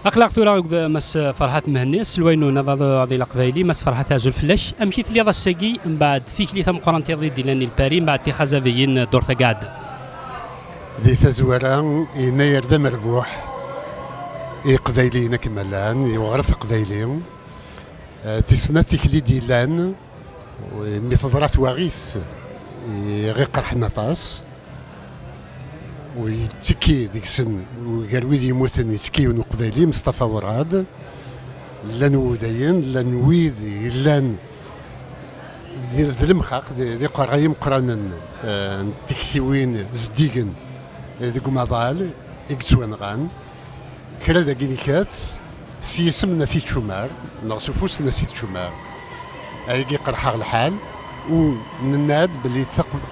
اخلاق ثورة مس فرحات مهني سلوينو نفاضو هذه القبايلي مس فرحات زول فلاش امشي ثليض الساقي من بعد فيك لي ثم قرنتي ديلاني الباري من بعد اتخاذ فيين دور ثقاد ذي تزورا يناير ذا مربوح قبايليين كمالان يغرف قبايليين تسنى تكلي ديلان مي تضرات واغيس غير قرح نطاس ويتكي ديك السن وقال ويدي يموتن يتكيون قبايلي مصطفى وراد لان وداين لان ويدي لان ذي المخاق ذي قرايم قرانن تكسيوين زديقن ذي قمضال يكسوان غان كلا ذا كينيكات سيسم نسيت شمار نغسفوس نسيت شمار ايجي قرحا الحال ونناد باللي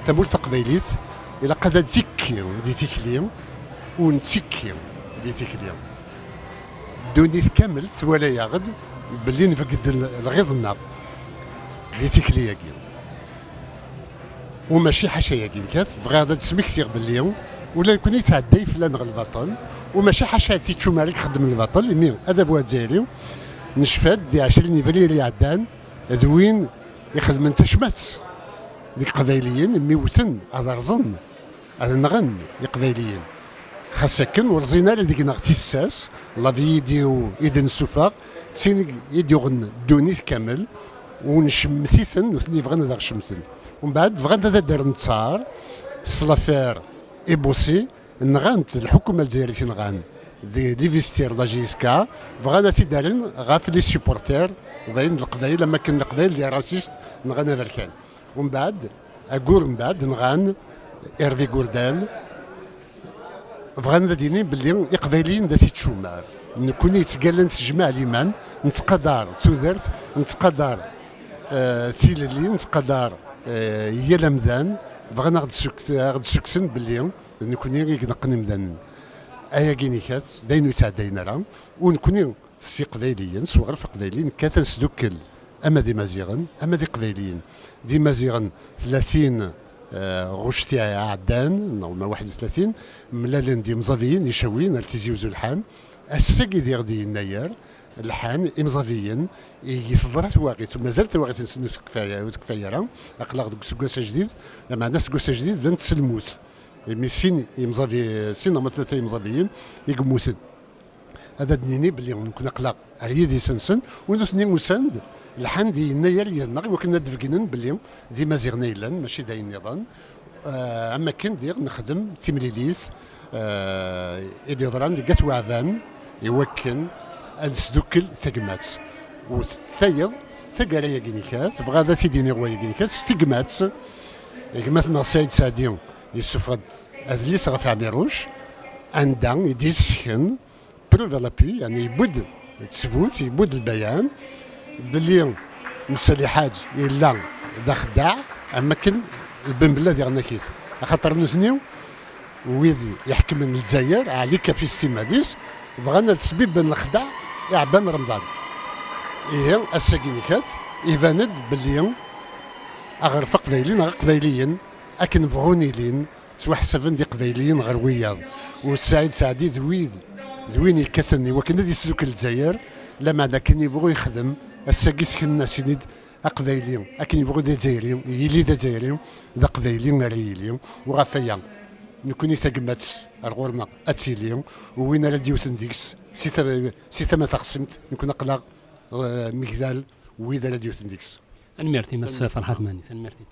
ثمول تقبيليت إلا قد تزكيو دي تكليم ونتسكيو دي تكليم دوني كامل ولا يغد باللي نفقد الغيظنا دي تكلياكي وماشي حاشا كي كات بغا هذا تسمكتيغ باللي ولا يكون يتعدى فلان غير البطل وماشي حاشا تيتشو مالك خدم البطل مي هذا بوا جايري نشفاد دي 20 نيفالي اللي عدان ذوين يخدم انت شمات ديك قبايليين مي وثن هذا رزن هذا نغن قبايليين خاصة ورزينا لديك نغتساس لا فيديو يدن السفاق سين يديوغن دونيت كامل ونشمثيثن وثني فغن هذا شمثن ومن بعد فغن هذا دار نتصار سلافير ايبوسي نغانت الحكومة الجزائرية نغان دي ليفيستير لاجيسكا فغانا تيدارن غاف لي سيبورتير وباين القبايل لما كان القبايل اللي راسيست نغان هذا الكان ومن بعد اقول من بعد نغان ايرفي غوردال فغانا دينين باللي قبايليين ذا تيتشومار نكون يتقال نسجمع ليمان نتقدر تودرت نتقدر ثيللي نتقدر هي لمذان بغينا غد سكسن باللي نكون يقنقني مذان ايا كينيكات داينو يتعدينا راه ونكون سي قبايليين صغار في قبايليين كاثن سدوكل اما دي مزيغن اما دي قبايليين دي مزيغن 30 غشتي عدان نورمال 31 ملالين دي مزافيين يشاوين التيزيوزو الحان الساقي ديال دي النيار الحان امزافيين يفضرات واقيت ومازال تواقيت نسنو كفايه راه اقلاق دوك سكواسا جديد لما عندنا سكواسا جديد بنت سلموت مي سين يمزافي سين هما ثلاثه يمزافيين يقموتن هذا دنيني باللي نكون اقلاق هي دي سنسن ونثني مساند الحان دي النيار يالنا وكنا دفقنن باللي دي مازيغ نيلان ماشي داين النظام اما كان دير نخدم تيمليليث ايدي ضران دي قات وعفان يوكن انسدوكل ثقمات والثيض ثقالا كينيكات بغا ذا تيديني غوايا كينيكات ستقمات مثلا سعيد سعدي يسفرد اذليس غف عميروش عندها يدي سكن بروف لابي يعني يبود تثبوت يبود البيان باللي مسالي حاج الا ذا خداع اما كان البن بالله ديالنا كيس خاطر نثنيو ويدي يحكم من الجزائر عليك في استماديس بغانا السبيب بين الخداع يعبان رمضان إيه الساكينيكات يفاند باللي أغرف قبايلين غير قبايليين أكن بغوني لين سوا حسابن دي قبايليين غير وياض والسعيد سعدي ذوين يكسني وكان دي سلوك الجزائر لما دا كان يبغو يخدم الساكيس كنا سند قبايليين أكن يبغو دي جايرين يلي دا جايرين دا قبايليين ريليين وغافيا نكوني ثقمات الغورنا اتسيليون وين راه ديوثن ديكس سي ما تقسمت نكون اقلاق مكذال وين راه ديوثن ديكس انمرتي مس فرحات ماني انمرتي